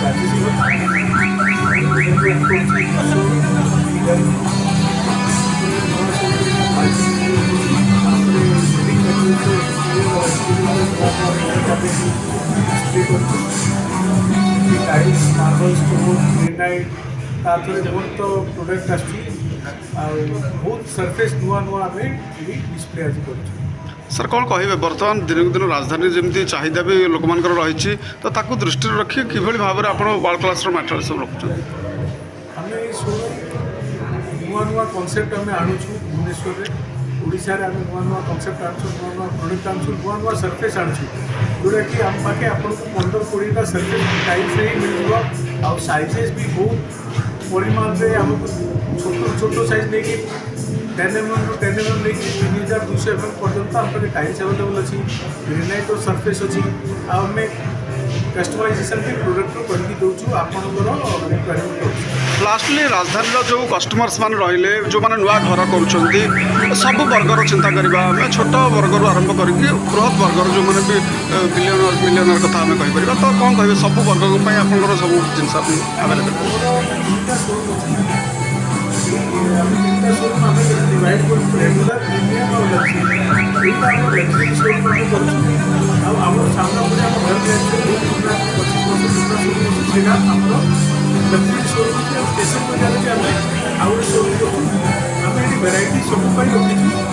Tiles marble stone granite ताथरे बहुत product बहुत surface नुआ नुआ आम डिस्प्ले आज कर सर कौन कहे बर्तमान दिन दिन राजधानी जमी चाहिदा भी लोक रही तो ताकू दृष्टि रखी कि भाव में आप वर्ल्ड क्लास मैटेरियल सब रखुच्छे आम नुआ नुआ कनसेप्ट आम आणुचु भुवनेश्वर में ओडिशा रे आम नुआ नुआ कनसेप्ट आणुचु नुआ नुआ प्रोडक्ट आणुचु नुआ नुआ सरफेस आणुचु जोटा कि आम पाखे आपको 15-20टा सरफेस टाइल्स ही मिल आ साइजेस भी बहुत परिमाण में आमको छोट छोट साइज नहीं 10 mm ରୁ 10 mm नहीं 3200 mm पर्यंत आम पाखे टाइल्स अवेलेबल अच्छी ग्रेनाइट और सरफेस अच्छी आम कस्टमाइजेशन भी प्रोडक्ट करके दूचु आपंकर रिक्वायरमेंट। लास्टली राजधानी जो कस्टमर्स मान रहिले जो मैंने नुआ घर कर सब वर्गर चिंता करवा छोट वर्गर आरंभ करके बृहत वर्गर जो मैंने भी बिलियनर कथा आम कहीपर तो कौन कहे सब वर्ग आपंकर सब जिन डिवाइड कर रेगुलर प्रीमियम और लग्जरी शोरूम आम सामना पड़े आम घर में 25 लग्जरी शोरूम स्टेशन पर जाने आउ शोरूम आम ये भेराइटी सब रखी